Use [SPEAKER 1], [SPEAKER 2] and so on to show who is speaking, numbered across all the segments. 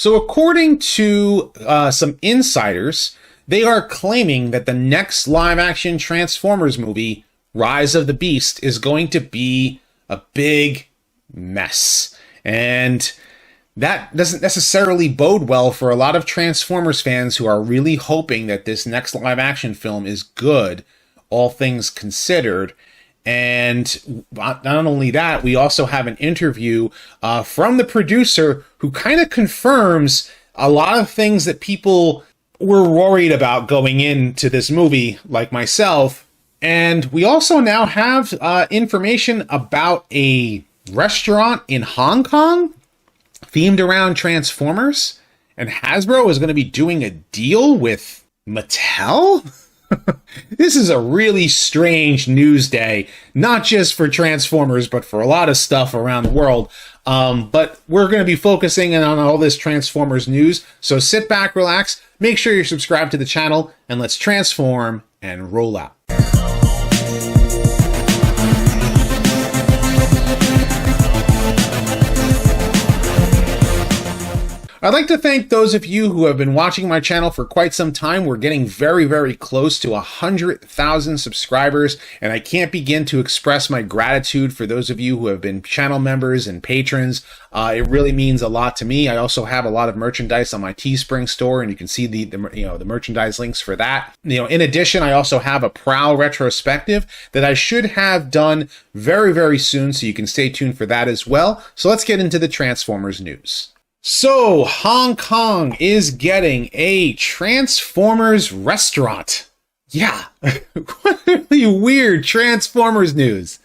[SPEAKER 1] So according to some insiders, they are claiming that the next live-action Transformers movie, Rise of the Beast, is going to be a big mess. And that doesn't necessarily bode well for a lot of Transformers fans who are really hoping that this next live-action film is good, all things considered. And not only that, we also have an interview from the producer who kind of confirms a lot of things that people were worried about going into this movie, like myself. And we also now have information about a restaurant in Hong Kong themed around Transformers. And Hasbro is going to be doing a deal with Mattel? This is a really strange news day, not just for Transformers, but for a lot of stuff around the world. But we're going to be focusing in on all this Transformers news. So sit back, relax, make sure you're subscribed to the channel, and let's transform and roll out. I'd like to thank those of you who have been watching my channel for quite some time. We're getting very, very close to 100,000 subscribers, and I can't begin to express my gratitude for those of you who have been channel members and patrons. It really means a lot to me. I also have a lot of merchandise on my Teespring store, and you can see the merchandise links for that. In addition, I also have a Prowl retrospective that I should have done very, very soon, so you can stay tuned for that as well. So let's get into the Transformers news. So, Hong Kong is getting a Transformers restaurant. Yeah, what really weird Transformers news.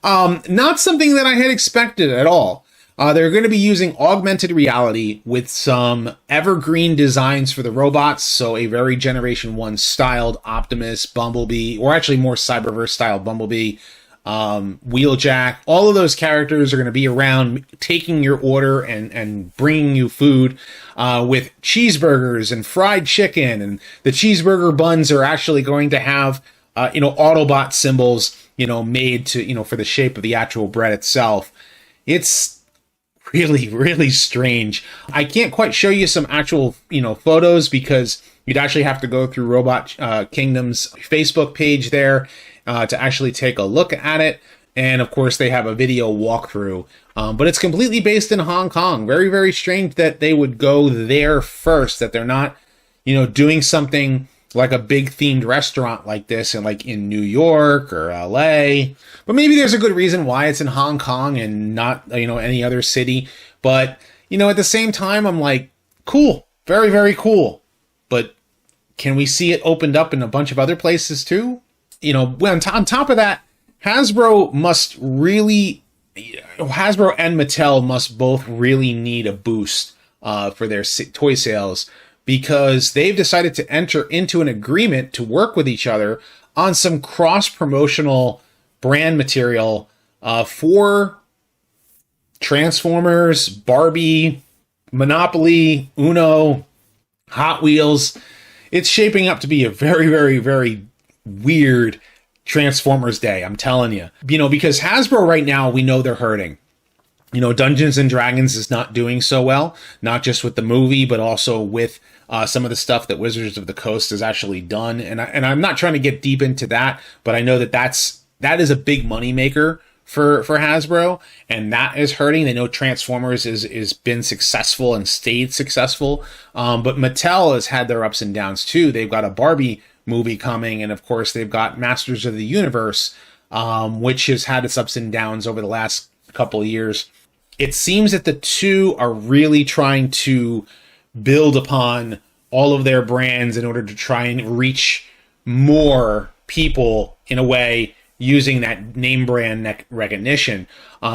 [SPEAKER 1] Not something that I had expected at all. They're going to be using augmented reality with some evergreen designs for the robots. So a very Generation 1 styled Optimus, Bumblebee, or actually more Cyberverse styled Bumblebee, Wheeljack. All of those characters are going to be around taking your order and bringing you food with cheeseburgers and fried chicken, and the cheeseburger buns are actually going to have Autobot symbols made to for the shape of the actual bread itself. It's really, really strange. I can't quite show you some actual photos because you'd actually have to go through Robot Kingdom's Facebook page there to actually take a look at it. And of course they have a video walkthrough, but it's completely based in Hong Kong. Very, very strange that they would go there first, that they're not, doing something like a big themed restaurant like this and like in New York or LA. But maybe there's a good reason why it's in Hong Kong and not, any other city. But, at the same time, I'm like, cool, very, very cool. But can we see it opened up in a bunch of other places too? On top of that, Hasbro and Mattel must both really need a boost for their toy sales, because they've decided to enter into an agreement to work with each other on some cross-promotional brand material for Transformers, Barbie, Monopoly, Uno, Hot Wheels. It's shaping up to be a very, very, very weird Transformers day, I'm telling you. Because Hasbro right now, we know they're hurting. Dungeons and Dragons is not doing so well, not just with the movie, but also with some of the stuff that Wizards of the Coast has actually done. And I'm not trying to get deep into that, but I know that is a big money maker for Hasbro, and that is hurting. They know Transformers is been successful and stayed successful, but Mattel has had their ups and downs too. They've got a Barbie movie coming, and of course they've got Masters of the Universe, which has had its ups and downs over the last couple of years. It seems that the two are really trying to build upon all of their brands in order to try and reach more people in a way using that name brand recognition.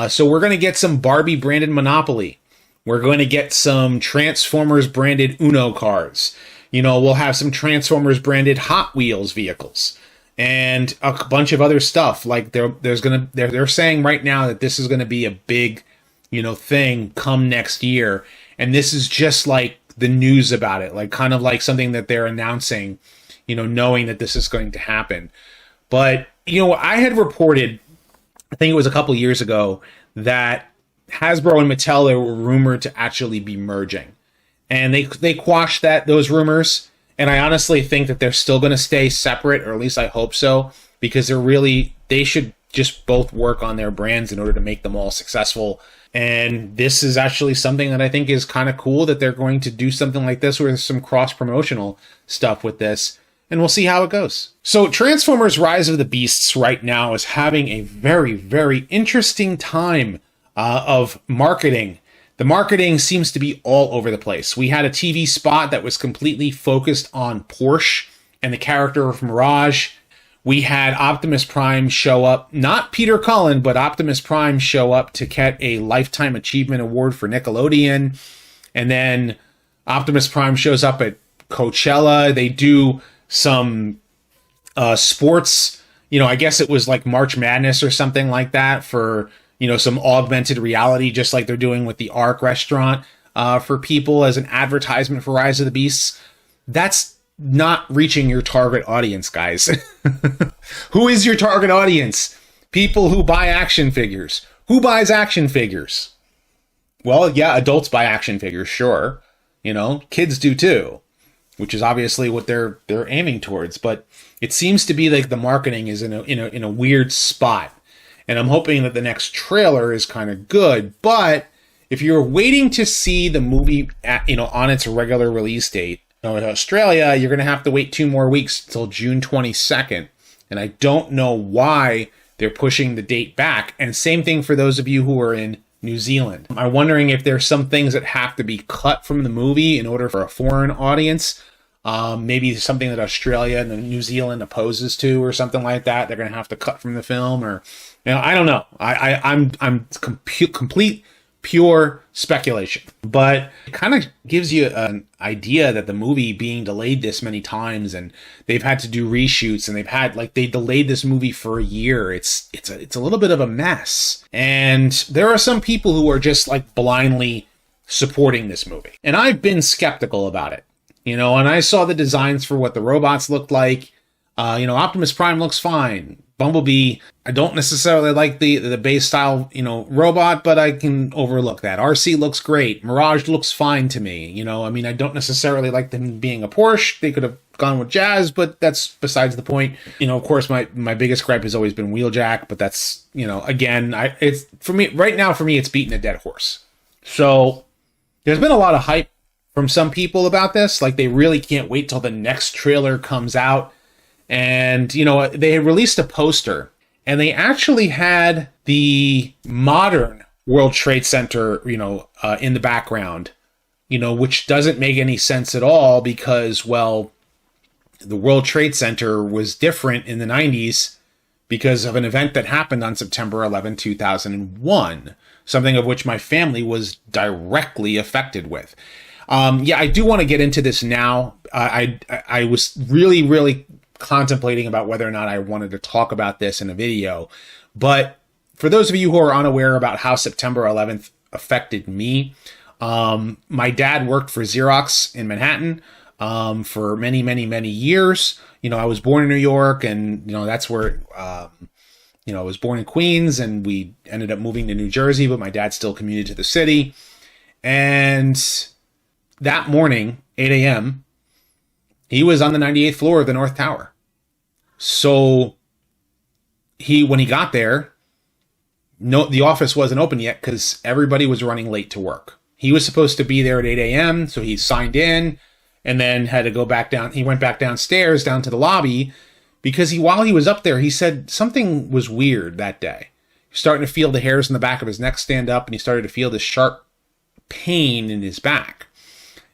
[SPEAKER 1] So we're going to get some Barbie branded Monopoly. We're going to get some Transformers branded Uno cards. We'll have some Transformers branded Hot Wheels vehicles and a bunch of other stuff. Like they're saying right now that this is going to be a big, thing come next year. And this is just like the news about it, like kind of like something that they're announcing, knowing that this is going to happen. But, I had reported, I think it was a couple years ago, that Hasbro and Mattel, they were rumored to actually be merging. and they quashed those rumors. And I honestly think that they're still going to stay separate, or at least I hope so, because they should just both work on their brands in order to make them all successful. And this is actually something that I think is kind of cool, that they're going to do something like this with some cross-promotional stuff with this. And we'll see how it goes. So Transformers Rise of the Beasts right now is having a very, very interesting time of marketing. The marketing seems to be all over the place. We had a TV spot that was completely focused on Porsche and the character of Mirage. We had Optimus Prime show up, not Peter Cullen, but Optimus Prime show up to get a Lifetime Achievement Award for Nickelodeon. And then Optimus Prime shows up at Coachella. They do some sports, I guess it was like March Madness or something like that for, some augmented reality, just like they're doing with the Ark restaurant for people as an advertisement for Rise of the Beasts. That's not reaching your target audience, guys. Who is your target audience? People who buy action figures. Who buys action figures? Well, yeah, adults buy action figures, sure. Kids do too, which is obviously what they're aiming towards. But it seems to be like the marketing is in a weird spot. And I'm hoping that the next trailer is kind of good. But if you're waiting to see the movie on its regular release date, in Australia, you're going to have to wait 2 more weeks until June 22nd. And I don't know why they're pushing the date back. And same thing for those of you who are in New Zealand. I'm wondering if there's some things that have to be cut from the movie in order for a foreign audience. Maybe something that Australia and New Zealand opposes to, or something like that. They're going to have to cut from the film, or I don't know. I'm complete pure speculation, but it kind of gives you an idea that the movie being delayed this many times, and they've had to do reshoots, and they delayed this movie for a year. It's a little bit of a mess, and there are some people who are just like blindly supporting this movie, and I've been skeptical about it. And I saw the designs for what the robots looked like. Optimus Prime looks fine. Bumblebee, I don't necessarily like the base style, robot, but I can overlook that. RC looks great. Mirage looks fine to me. I don't necessarily like them being a Porsche. They could have gone with Jazz, but that's besides the point. Of course, my biggest gripe has always been Wheeljack, but that's, again, it's for me right now. For me, it's beating a dead horse. So there's been a lot of hype from some people about this. Like, they really can't wait till the next trailer comes out. And, they had released a poster, and they actually had the modern World Trade Center, in the background, which doesn't make any sense at all because, well, the World Trade Center was different in the 90s because of an event that happened on September 11, 2001, something of which my family was directly affected with. I do want to get into this now. I was really, really contemplating about whether or not I wanted to talk about this in a video. But for those of you who are unaware about how September 11th affected me, my dad worked for Xerox in Manhattan for many, many, many years. I was born in New York, and, that's where, I was born in Queens, and we ended up moving to New Jersey, but my dad still commuted to the city. And that morning, 8 a.m., he was on the 98th floor of the North Tower. So when he got there, the office wasn't open yet because everybody was running late to work. He was supposed to be there at 8 a.m., so he signed in and then had to go back down. He went back downstairs, down to the lobby, because while he was up there, he said something was weird that day. He was starting to feel the hairs in the back of his neck stand up, and he started to feel this sharp pain in his back.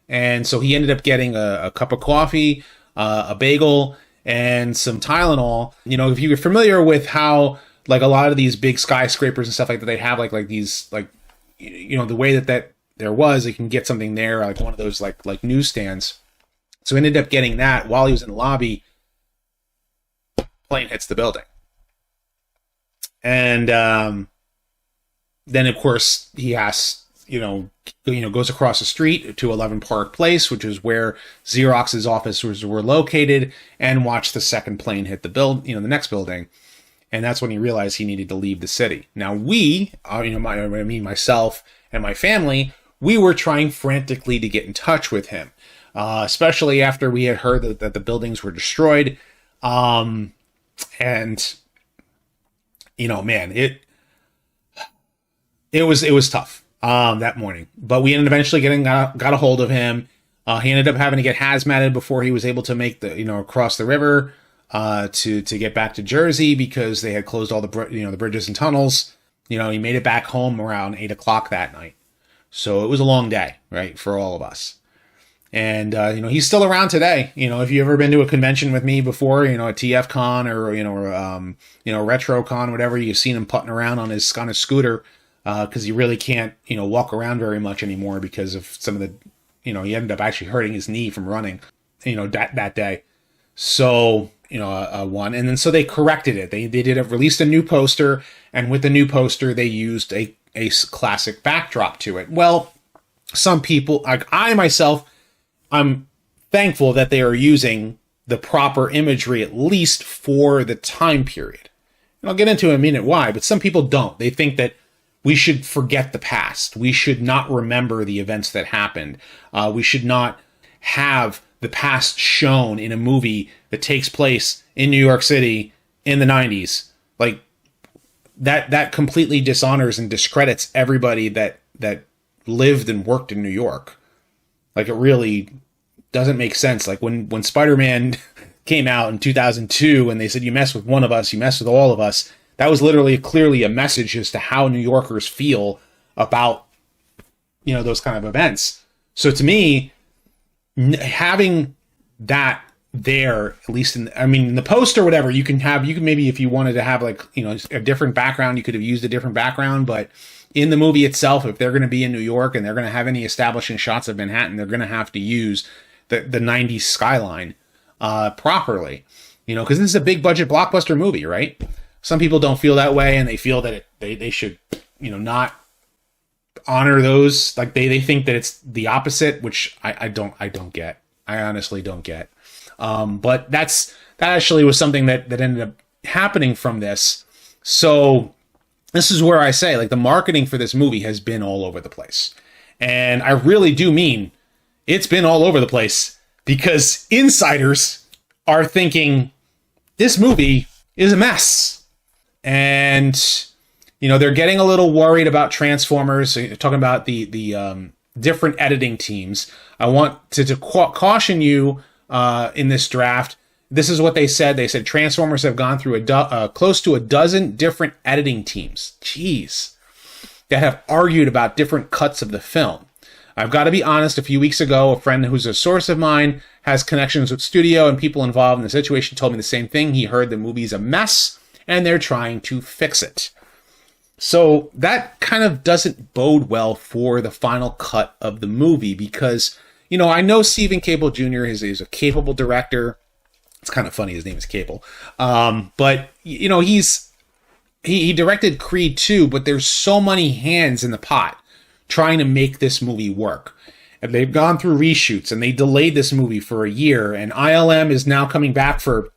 [SPEAKER 1] And so he ended up getting a cup of coffee, a bagel, and some Tylenol. If you're familiar with how, like, a lot of these big skyscrapers and stuff like that, they have like these, like, the way that there was, you can get something there, like one of those like newsstands. So he ended up getting that while he was in the lobby. Plane hits the building. And then, of course, he has, goes across the street to 11 Park Place, which is where Xerox's offices were located, and watched the second plane hit the next building. And that's when he realized he needed to leave the city. Now, myself and my family, we were trying frantically to get in touch with him, especially after we had heard that the buildings were destroyed. And, you know, man, it was tough that morning. But we ended up eventually got a hold of him. He ended up having to get hazmated before he was able to make across the river to get back to Jersey, because they had closed all the bridges and tunnels. He made it back home around 8 o'clock that night. So it was a long day, right, for all of us. And, he's still around today. If you've ever been to a convention with me before, a TFCon or RetroCon, whatever, you've seen him putting around on his scooter, because he really can't, walk around very much anymore because of some of the, he ended up actually hurting his knee from running, that day. So, one. And then so they corrected it. They released a new poster, and with the new poster, they used a classic backdrop to it. Well, some people, like I myself, I'm thankful that they are using the proper imagery, at least for the time period. And I'll get into in a minute why, but some people don't. They think that we should forget the past. We should not remember the events that happened. We should not have the past shown in a movie that takes place in New York City in the 90s. Like, that completely dishonors and discredits everybody that lived and worked in New York. Like, it really doesn't make sense. Like when Spider-Man came out in 2002 and they said, you mess with one of us, you mess with all of us, that was literally clearly a message as to how New Yorkers feel about, those kind of events. So to me, having that there, at least in the poster or whatever, you can maybe, if you wanted to have a different background, you could have used a different background, but in the movie itself, if they're going to be in New York and they're going to have any establishing shots of Manhattan, they're going to have to use the 90s skyline properly, because this is a big budget blockbuster movie, right? Some people don't feel that way, and they feel that they should, not honor those. Like they think that it's the opposite, which I don't get. I honestly don't get. But that actually was something that ended up happening from this. So this is where I say, like, the marketing for this movie has been all over the place. And I really do mean it's been all over the place, because insiders are thinking this movie is a mess. And, they're getting a little worried about Transformers, talking about the different editing teams. I want to caution you in this draft. This is what they said. They said Transformers have gone through close to a dozen different editing teams. Jeez. That have argued about different cuts of the film. I've got to be honest, a few weeks ago, a friend who's a source of mine has connections with studio and people involved in the situation told me the same thing. He heard the movie's a mess and they're trying to fix it. So that kind of doesn't bode well for the final cut of the movie, because, I know Stephen Cable Jr. is a capable director. It's kind of funny his name is Cable. But, he directed Creed 2, but there's so many hands in the pot trying to make this movie work. And they've gone through reshoots, and they delayed this movie for a year, and ILM is now coming back for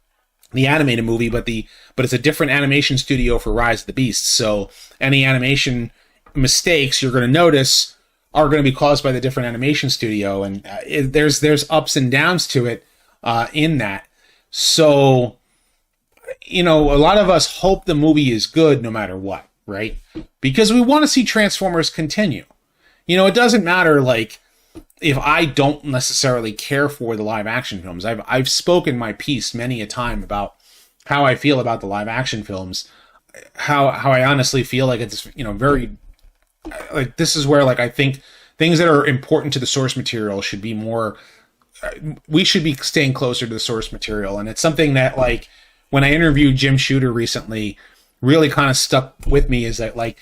[SPEAKER 1] the animated movie, but it's a different animation studio for Rise of the Beasts. So any animation mistakes you're going to notice are going to be caused by the different animation studio, and there's ups and downs to it in that. So, a lot of us hope the movie is good no matter what, right? Because we want to see Transformers continue. It doesn't matter, like, if I don't necessarily care for the live action films. I've spoken my piece many a time about how I feel about the live action films, how I honestly feel like it's, very, like, this is where, like, I think things that are important to the source material should be more, we should be staying closer to the source material. And it's something that, like, when I interviewed Jim Shooter recently, really kind of stuck with me, is that, like,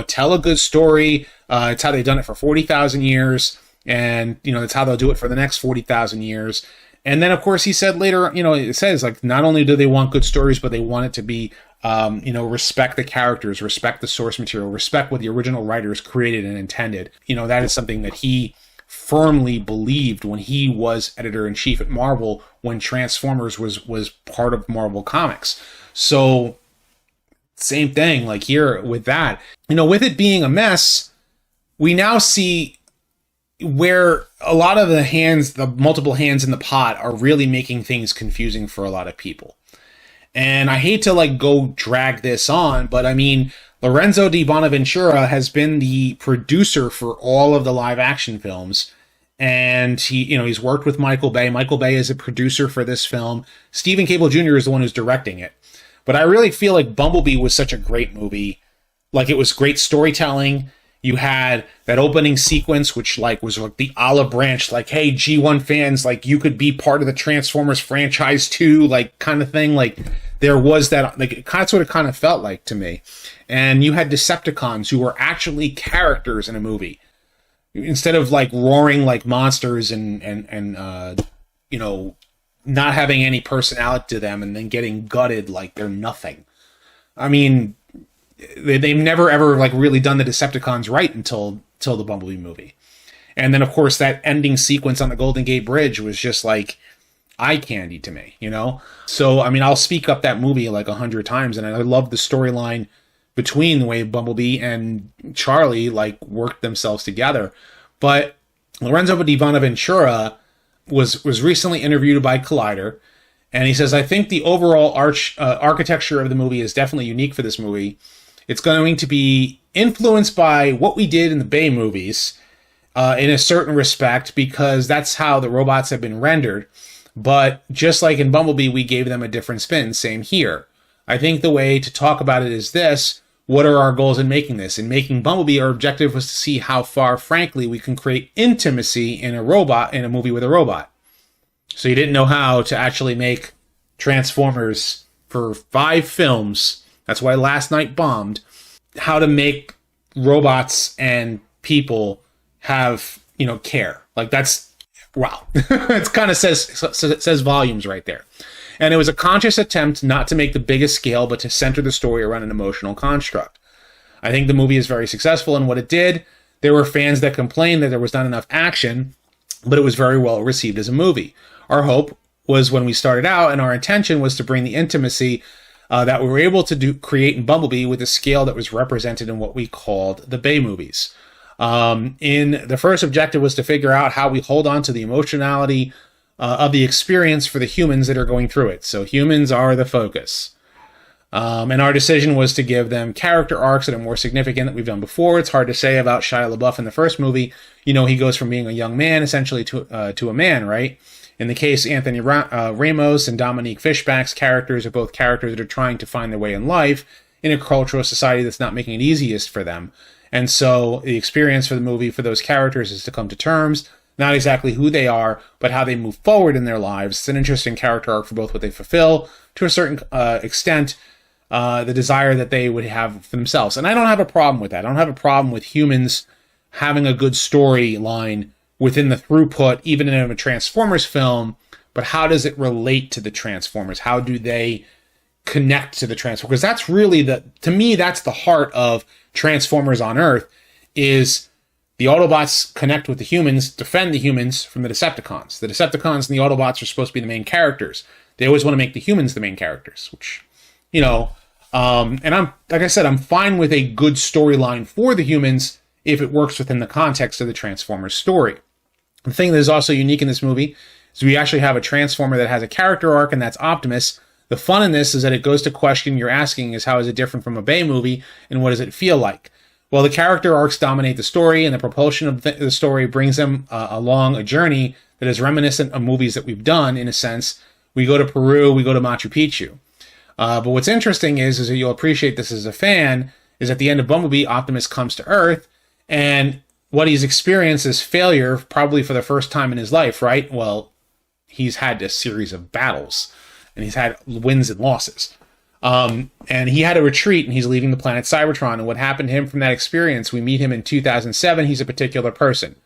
[SPEAKER 1] tell a good story. It's how they've done it for 40,000 years. And, it's how they'll do it for the next 40,000 years. And then, of course, he said later, it says, like, not only do they want good stories, but they want it to be, respect the characters, respect the source material, respect what the original writers created and intended. That is something that he firmly believed when he was editor-in-chief at Marvel, when Transformers was part of Marvel Comics. So, same thing, like here with that. With it being a mess, we now see where a lot of the multiple hands in the pot are really making things confusing for a lot of people. And I hate to like go drag this on, but I mean, Lorenzo di Bonaventura has been the producer for all of the live action films. And he's worked with Michael Bay. Michael Bay is a producer for this film. Stephen Cable Jr. is the one who's directing it. But I really feel like Bumblebee was such a great movie. Like, it was great storytelling. You had that opening sequence, which like was like the olive branch, like, hey, G1 fans, like you could be part of the Transformers franchise too, like kind of thing. Like there was that, like that's what it kind of felt like to me. And you had Decepticons who were actually characters in a movie. Instead of like roaring like monsters and not having any personality to them and then getting gutted like they're nothing. I mean, they've never ever like really done the Decepticons right until the Bumblebee movie. And then of course that ending sequence on the Golden Gate Bridge was just like eye candy to me, So I mean, I'll speak up that movie like 100 times, and I love the storyline between the way Bumblebee and Charlie like worked themselves together. But Lorenzo di Bonaventura was recently interviewed by Collider, and he says, I think the overall architecture of the movie is definitely unique for this movie. It's going to be influenced by what we did in the Bay movies in a certain respect, because that's how the robots have been rendered. But just like in Bumblebee, we gave them a different spin. Same here. I think the way to talk about it is this. What are our goals in making this? In making Bumblebee, our objective was to see how far, frankly, we can create intimacy in a movie with a robot. So you didn't know how to actually make Transformers for 5 films. That's why Last Night bombed. How to make robots and people have, care. Like that's, wow. It kind of says volumes right there. And it was a conscious attempt not to make the biggest scale, but to center the story around an emotional construct. I think the movie is very successful in what it did. There were fans that complained that there was not enough action, but it was very well received as a movie. Our hope was when we started out, and our intention was to bring the intimacy that we were able to create in Bumblebee with a scale that was represented in what we called the Bay movies. In the first objective was to figure out how we hold on to the emotionality of the experience for the humans that are going through it. So humans are the focus. And our decision was to give them character arcs that are more significant than we've done before. It's hard to say about Shia LaBeouf in the first movie. He goes from being a young man essentially to a man, right? In the case, Anthony Ramos and Dominique Fishback's characters are both characters that are trying to find their way in life in a cultural society that's not making it easiest for them. And so the experience for the movie for those characters is to come to terms, not exactly who they are, but how they move forward in their lives. It's an interesting character arc for both what they fulfill, to a certain extent, the desire that they would have for themselves. And I don't have a problem with that. I don't have a problem with humans having a good storyline within the throughput, even in a Transformers film, but how does it relate to the Transformers? How do they connect to the Transformers? Because that's really to me, that's the heart of Transformers on Earth, is the Autobots connect with the humans, defend the humans from the Decepticons. The Decepticons and the Autobots are supposed to be the main characters. They always want to make the humans the main characters, which, and I'm, like I said, I'm fine with a good storyline for the humans if it works within the context of the Transformers story. The thing that is also unique in this movie is we actually have a Transformer that has a character arc, and that's Optimus. The fun in this is that it goes to question you're asking is how is it different from a Bay movie, and what does it feel like? Well, the character arcs dominate the story, and the propulsion of the story brings them along a journey that is reminiscent of movies that we've done, in a sense. We go to Peru, we go to Machu Picchu. But what's interesting is that you'll appreciate this as a fan, is at the end of Bumblebee, Optimus comes to Earth, and what he's experienced is failure, probably for the first time in his life, right? Well, he's had a series of battles, and he's had wins and losses. And he had a retreat, and he's leaving the planet Cybertron. And what happened to him from that experience? We meet him in 2007. He's a particular person.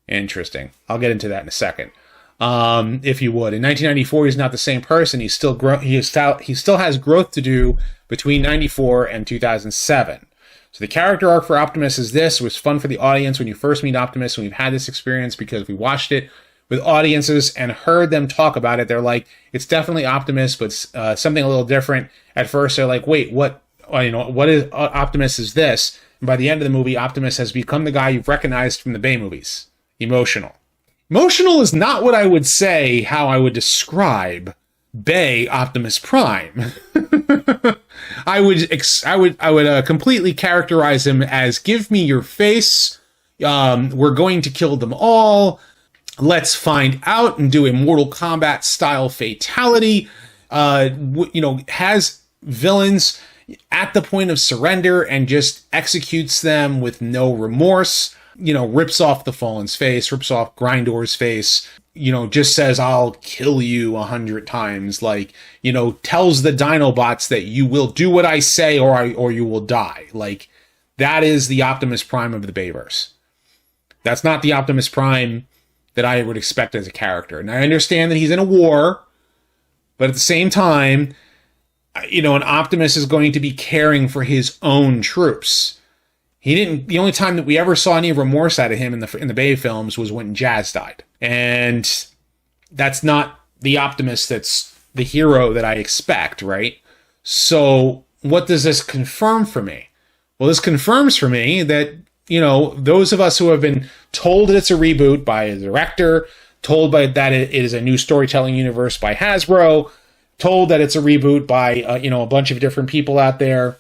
[SPEAKER 1] Interesting. I'll get into that in a second, if you would. In 1994, he's not the same person. He still has growth to do between 94 and 2007. So the character arc for Optimus is this. It was fun for the audience when you first meet Optimus, and we've had this experience because we watched it with audiences and heard them talk about it. They're like, it's definitely Optimus, but something a little different. At first, they're like, wait, what is Optimus is this? And by the end of the movie, Optimus has become the guy you've recognized from the Bay movies. emotional. Emotional is not what I would say how I would describe Bay Optimus Prime. I would completely characterize him as, give me your face. We're going to kill them all. Let's find out and do a Mortal Kombat style fatality. Has villains at the point of surrender and just executes them with no remorse. Rips off the Fallen's face, rips off Grindor's face. Just says, I'll kill you 100 times. Tells the Dinobots that you will do what I say or you will die. That is the Optimus Prime of the Bayverse. That's not the Optimus Prime that I would expect as a character. And I understand that he's in a war, but at the same time, an Optimus is going to be caring for his own troops. The only time that we ever saw any remorse out of him in the Bay films was when Jazz died. And that's not the Optimus that's the hero that I expect, right? So what does this confirm for me? Well, this confirms for me that, those of us who have been told that it's a reboot by a director, told that it is a new storytelling universe by Hasbro, told that it's a reboot by, a bunch of different people out there,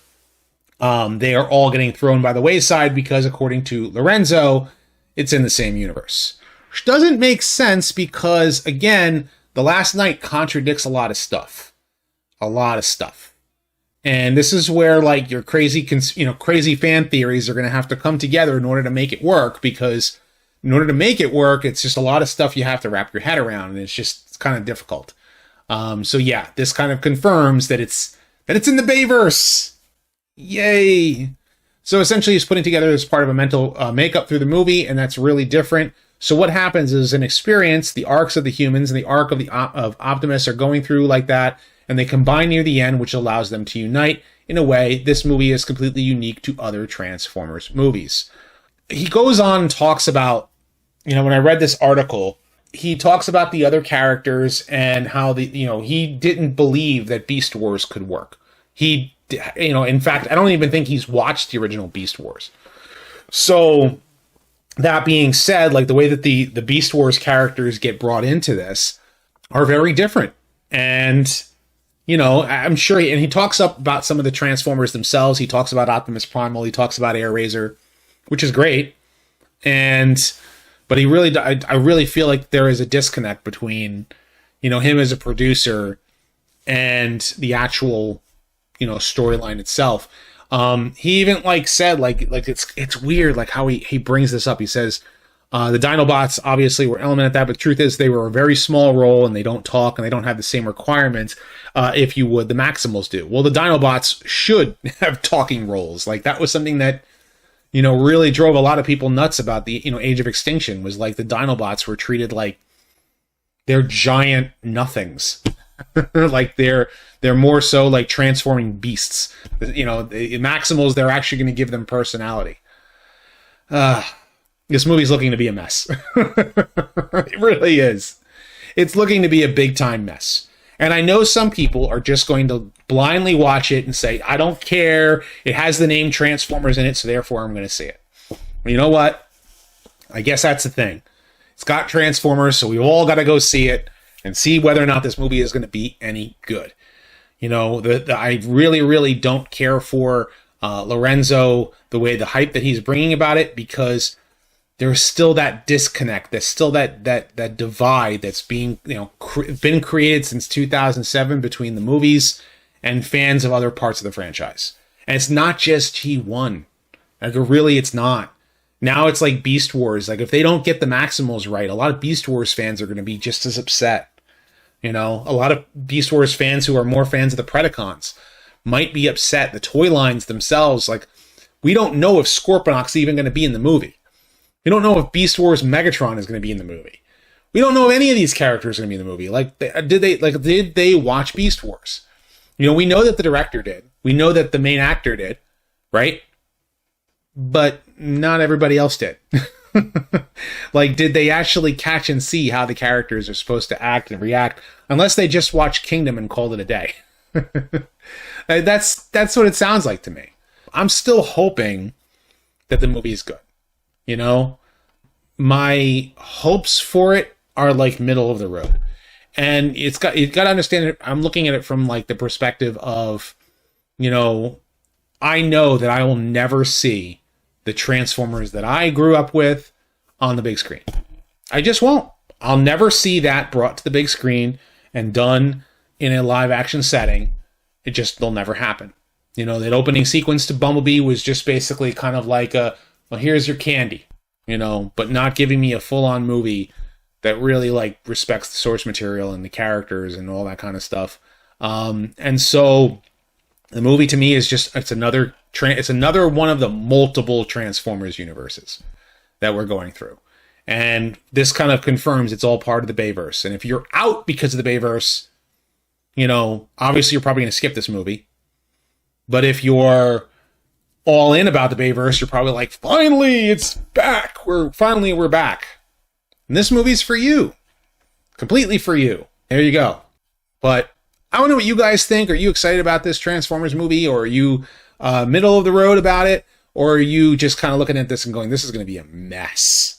[SPEAKER 1] they are all getting thrown by the wayside because, according to Lorenzo, it's in the same universe. Which doesn't make sense because, again, The Last Night contradicts a lot of stuff. A lot of stuff. And this is where, your crazy fan theories are going to have to come together in order to make it work, because in order to make it work, it's just a lot of stuff you have to wrap your head around, and it's kind of difficult. So yeah, this kind of confirms that it's in the Bayverse. Yay! So essentially, he's putting together as part of a mental makeup through the movie, and that's really different. So what happens is, an experience, the arcs of the humans and the arc of Optimus are going through like that, and they combine near the end, which allows them to unite. In a way, this movie is completely unique to other Transformers movies. He goes on and talks about, when I read this article, he talks about the other characters and how he didn't believe that Beast Wars could work. In fact, I don't even think he's watched the original Beast Wars. So that being said, the way that the Beast Wars characters get brought into this are very different. And, I'm sure, and he talks up about some of the Transformers themselves. He talks about Optimus Primal. He talks about Air Razor, which is great. But I really feel like there is a disconnect between, him as a producer and the actual, storyline itself. He even said it's weird how he brings this up. He says the Dinobots obviously were element at that, but the truth is they were a very small role and they don't talk and they don't have the same requirements if you would the Maximals do. Well, the Dinobots should have talking roles. That was something that really drove a lot of people nuts about the Age of Extinction, was the Dinobots were treated like they're giant nothings. They're more so transforming beasts. The Maximals, they're actually going to give them personality. This movie's looking to be a mess. It really is. It's looking to be a big time mess. And I know some people are just going to blindly watch it and say, I don't care. It has the name Transformers in it, so therefore I'm going to see it. Well, you know what? I guess that's the thing. It's got Transformers, so we all got to go see it and see whether or not this movie is going to be any good. I really, really don't care for Lorenzo, the hype that he's bringing about it, because there's still that disconnect. There's still that divide that's being, been created since 2007 between the movies and fans of other parts of the franchise. And it's not just G1. Really, it's not. Now it's like Beast Wars. If they don't get the Maximals right, a lot of Beast Wars fans are going to be just as upset. A lot of Beast Wars fans who are more fans of the Predacons might be upset. The toy lines themselves, we don't know if Scorponok's even going to be in the movie. We don't know if Beast Wars Megatron is going to be in the movie. We don't know if any of these characters are going to be in the movie. Did they watch Beast Wars? We know that the director did. We know that the main actor did, right? But not everybody else did. Did they actually catch and see how the characters are supposed to act and react? Unless they just watched Kingdom and called it a day. That's what it sounds like to me. I'm still hoping that the movie is good. my hopes for it are like middle of the road. And you got to understand it. I'm looking at it from like the perspective of, you know, I know that I will never see the Transformers that I grew up with on the big screen. I just won't. I'll never see that brought to the big screen and done in a live action setting. It'll never happen. You know, that opening sequence to Bumblebee was just basically kind of like well, here's your candy, you know, but not giving me a full-on movie that really like respects the source material and the characters and all that kind of stuff. And so the movie to me is just, it's another one of the multiple Transformers universes that we're going through. And this kind of confirms it's all part of the Bayverse. And if you're out because of the Bayverse, you know, obviously you're probably going to skip this movie. But if you're all in about the Bayverse, you're probably like, finally, it's back. We're back. And this movie's for you. Completely for you. There you go. But I don't know what you guys think. Are you excited about this Transformers movie? Or are you middle of the road about it? Or are you just kind of looking at this and going, this is going to be a mess?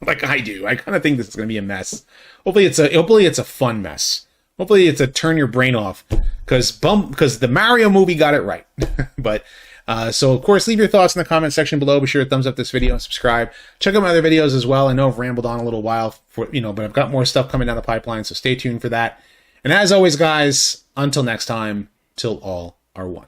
[SPEAKER 1] Like I do. I kind of think this is going to be a mess. Hopefully it's a fun mess. Hopefully it's a turn your brain off, because the Mario movie got it right. But so of course, leave your thoughts in the comment section below. Be sure to thumbs up this video and subscribe. Check out my other videos as well. I know I've rambled on a little while but I've got more stuff coming down the pipeline, so stay tuned for that. And as always, guys, until next time, till all are one.